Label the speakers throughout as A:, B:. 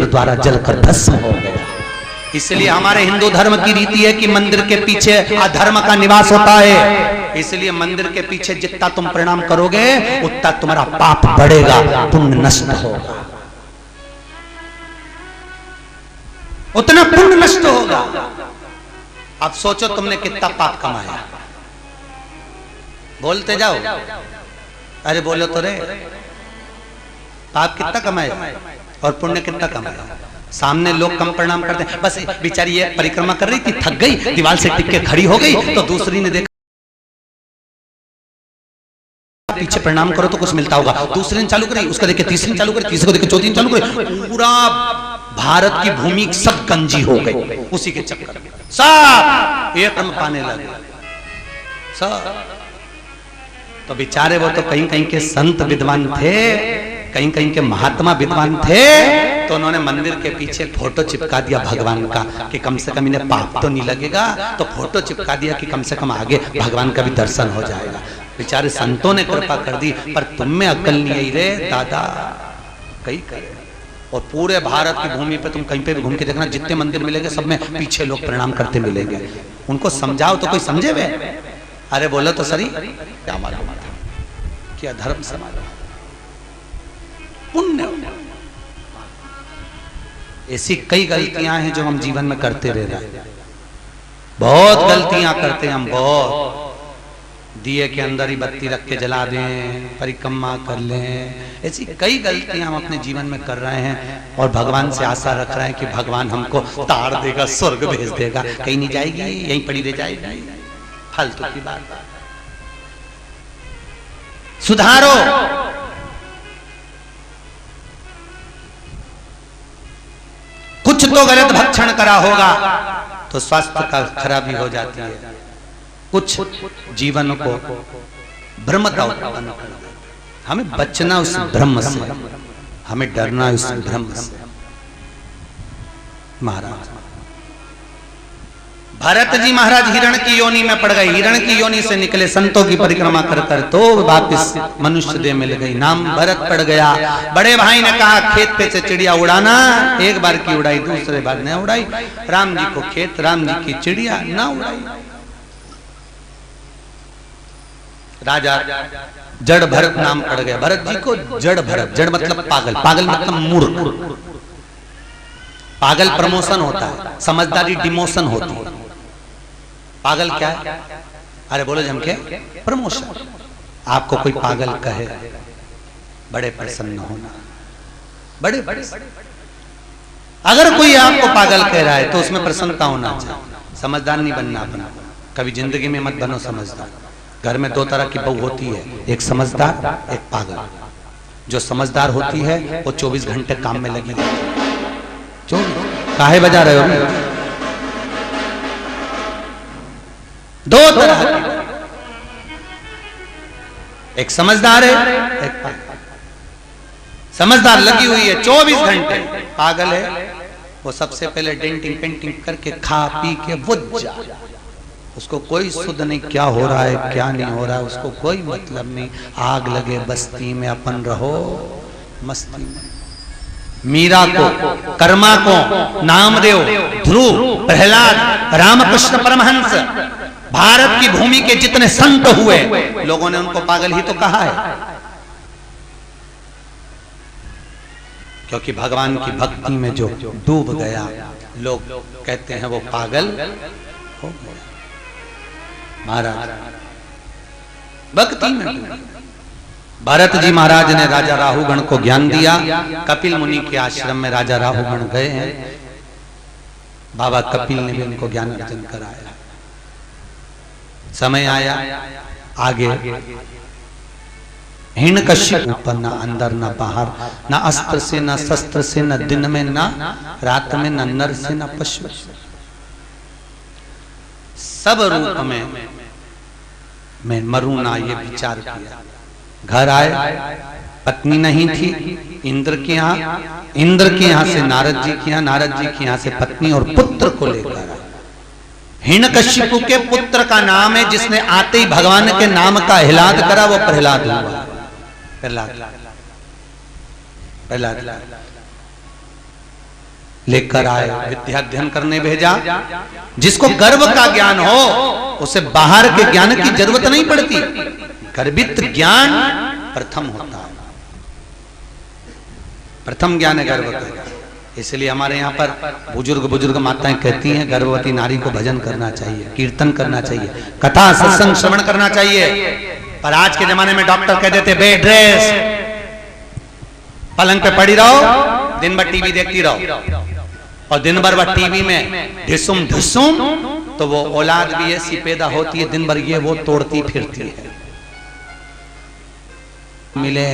A: पुत्र द्वारा जलकर भस्म हो गया। इसलिए हमारे हिंदू धर्म की रीति है कि मंदिर के पीछे अधर्म का निवास होता है। इसलिए मंदिर के पीछे जितना तुम प्रणाम करोगे उतना तुम्हारा पाप बढ़ेगा, पुण्य नष्ट होगा, उतना पुण्य नष्ट होगा। अब सोचो तुमने कितना पाप कमाया, बोलते जाओ, अरे बोलो तो रे, पाप कितना कमाया और पुण्य कितना कमाया। सामने लोग कम प्रणाम करते हैं, बस बेचारी ये परिक्रमा कर रही थी, थक गई, दीवार से टिक के खड़ी हो गई, तो दूसरी ने देखा पीछे प्रणाम करो तो कुछ मिलता होगा, दूसरी ने चालू करी, उसका देखे तीसरी ने चालू करी, तीसरे को देखे चौथी ने चालू करी, पूरा भारत की भूमि सब गंजी हो गई उसी के चक्कर में, सब ये कर्म पाने लगे सब। तो बेचारे वो तो कहीं कहीं के संत विद्वान थे, कहीं कहीं के महात्मा विद्वान थे, तो उन्होंने मंदिर के पीछे फोटो चिपका दिया भगवान का कि कम से कम इन्हें पाप तो नहीं लगेगा, तो फोटो चिपका दिया कि कम से कम आगे भगवान का भी दर्शन हो जाएगा। बेचारे संतों ने कृपा कर दी, पर तुम में अक्ल नहीं आई रे दादा, कहीं कहीं। और पूरे भारत की भूमि पे तुम कहीं पे भी घूम के देखना, जितने मंदिर मिलेंगे सब में पीछे लोग प्रणाम करते मिलेंगे। उनको समझाओ तो कोई समझे वे, अरे बोलो तो सही, क्या मालूम था क्या धर्म समाज पुण्य। ऐसी कई गलतियां हैं जो हम जीवन में करते रह रहे हैं, बहुत गलतियां करते हैं हम, बहुत। दिए के अंदर ही बत्ती रख के जला दें, परिक्रमा कर लें, ऐसी कई गलतियां हम अपने जीवन में कर रहे हैं और भगवान से आशा रख रहे हैं कि भगवान हमको तार देगा, स्वर्ग भेज देगा, कहीं नहीं जाएगी, यहीं पड़ी रह जाएगी, फालतू की बात। सुधारो, कुछ तो गलत भक्षण करा होगा तो स्वास्थ्य का खराबी हो जाती है, कुछ जीवन को भ्रमता उत्पन्न कर देता है। हमें बचना उस भ्रम से, हमें डरना उस भ्रम से। महाराज भरत जी महाराज हिरण की योनि में पड़ गए, हिरण की योनि से निकले, संतों की परिक्रमा कर कर तो वापिस मनुष्य देह मिल गई, नाम भरत पड़ गया। बड़े भाई ने कहा खेत पे से चिड़िया उड़ाना, एक बार की उड़ाई, दूसरे बार न उड़ाई। राम जी को खेत, राम जी की चिड़िया ना उड़ाई। राजा जड़ भरत नाम पड़ गया, भरत जी को जड़ भरत, जड़ मतलब पागल, पागल मतलब मूर्ख। पागल प्रमोशन होता है, समझदारी डिमोशन होती है। पागल क्या है? अरे बोलो जम के प्रमोशन। आपको कोई पागल कहे, बड़े प्रसन्न होना, बड़े बड़े। अगर कोई आपको पागल कह रहा है तो उसमें प्रसन्नता होना चाहिए। समझदार नहीं बनना अपना, कभी जिंदगी में मत बनो समझदार। घर में दो तरह की बहू होती है, एक समझदार, एक पागल। जो समझदार होती है वो 24 घंटे काम में लगी रहती है। काहे बजा रहे हो? दो तरह की, एक समझदार है, एक पागल। समझदार लगी हुई है 24 घंटे, पागल है वो सबसे पहले डेंटिंग पेंटिंग करके खा पी के बुझ जा, उसको कोई सुध नहीं क्या हो रहा है क्या नहीं हो रहा है, उसको कोई मतलब नहीं। आग लगे बस्ती में, अपन रहो मस्ती में। मीरा को, कर्मा को, नामदेव, ध्रुव, प्रहलाद, रामकृष्ण परमहंस, भारत की भूमि के जितने संत हुए, लोगों ने उनको पागल ही तो कहा है, क्योंकि भगवान की भक्ति में जो डूब गया, लोग कहते हैं वो पागल हो गया। महाराज भक्ति में भरत जी महाराज ने राजा राहुगण को ज्ञान दिया। कपिल मुनि के आश्रम में राजा राहुगण गए हैं, बाबा कपिल ने भी उनको ज्ञान अर्जन कराया। समय आया आगे, हिरण्यकश्यप ऊपर, ना अंदर ना बाहर, ना अस्त्र से ना शस्त्र से, न दिन में ना रात में, न नर से ना पशु, सब रूप में मैं मरूं ना, ये विचार किया। घर आए, पत्नी नहीं थी, इंद्र के यहाँ से नारद जी के यहाँ, नारद जी के यहाँ से पत्नी और पुत्र को लेकर आए। हिरण्यकश्यप के पुत्र का नाम है, जिसने आते ही भगवान के नाम का हिलाद करा, वो प्रहलाद हुआ। प्रहलाद लेकर आए, विद्या अध्ययन करने भेजा। जिसको गर्व का ज्ञान हो उसे बाहर के ज्ञान की जरूरत नहीं पड़ती। गर्भित ज्ञान प्रथम होता है, प्रथम ज्ञान है गर्व का। इसलिए हमारे यहाँ पर बुजुर्ग माताएं कहती हैं गर्भवती नारी को भजन करना चाहिए, कीर्तन करना चाहिए, कथा सत्संग श्रवण करना चाहिए। पर आज के जमाने में डॉक्टर कह देते बेड रेस्ट, पलंग पे पड़ी रहो, दिन भर टीवी देखती रहो, और दिन भर वह टीवी में ढिसुम ढिसुम, तो वो औलाद भी ऐसी पैदा होती है दिन भर ये वो तोड़ती फिरती है। मिले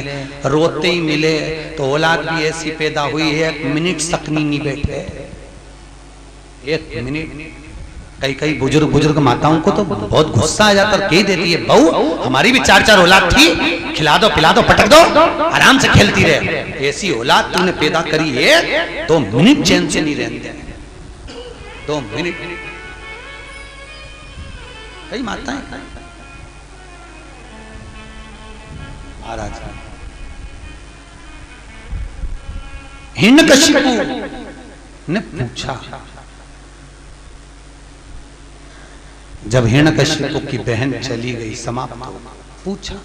A: रोते ही मिले तो औलाद भी ऐसी पैदा हुई है, 1 मिनट सकनी नहीं बैठे, 1 मिनट। कई बुजुर्ग माताओं को तो बहुत गुस्सा आ जाता है, कह देती है बहू हमारी भी 4 औलाद थी, खिला दो पिला दो पटक दो, आराम से खेलती रहे। ऐसी औलाद तूने पैदा करी है, 2 मिनट चैन से नहीं रहते, 2 मिनट। कई माताएं महाराज हिरण्यकशिपु ने पूछा, जब हिरण्यकशिपु की बहन चली गई, समाप्त हो, पूछा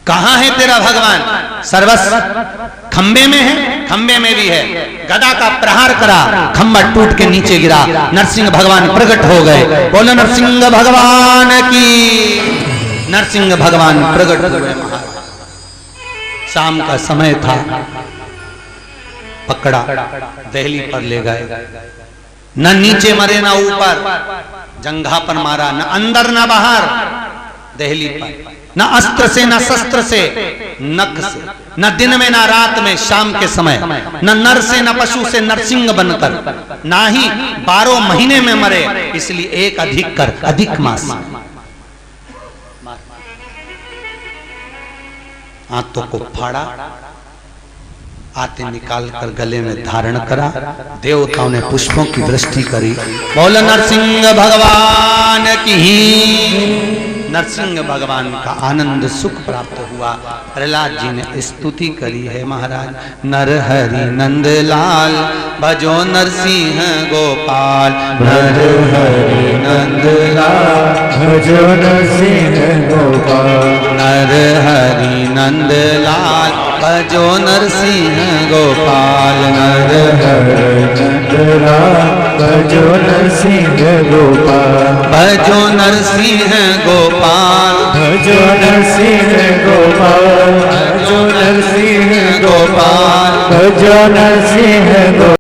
A: कहां है तेरा भगवान? सर्वस्व खंबे में है, खंबे में भी है। गदा का प्रहार करा, खंबा टूट के नीचे गिरा, नरसिंह भगवान प्रकट हो गए। बोलो नरसिंह भगवान की। नरसिंह भगवान प्रकट हुए। शाम का समय था, पकड़ा, दहली पर ले गए, न नीचे मरे न ऊपर, जंघा पर मारा, न अंदर न बाहर, दहली पर, न अस्त्र से न शस्त्र से, नख से, न दिन में न रात में, शाम के समय, न नर से न पशु से, नरसिंह बनकर, ना ही 12 महीने में मरे, इसलिए एक अधिक कर, अधिक मास। हाथों को फाड़ा, आते निकाल कर गले में धारण करा, देवताओं ने पुष्पों की वृष्टि करी। बोलो नरसिंह भगवान की। नरसिंह भगवान का आनंद सुख प्राप्त हुआ। प्रहलाद जी ने स्तुति करी है महाराज, नर हरि नंद लाल भजो नरसिंह गोपाल, नर हरि नंद लाल भजो नरसिंह गोपाल, नर हरि नंद लाल भजो नरसिंह गोपाल, नर हरि नंद लाल भजो नरसिंह गोपाल, भजो नरसिंह गोपाल, भजो नरसिंह गोपाल, भजो नरसिंह गोपाल, भजो नरसिंह गोपाल।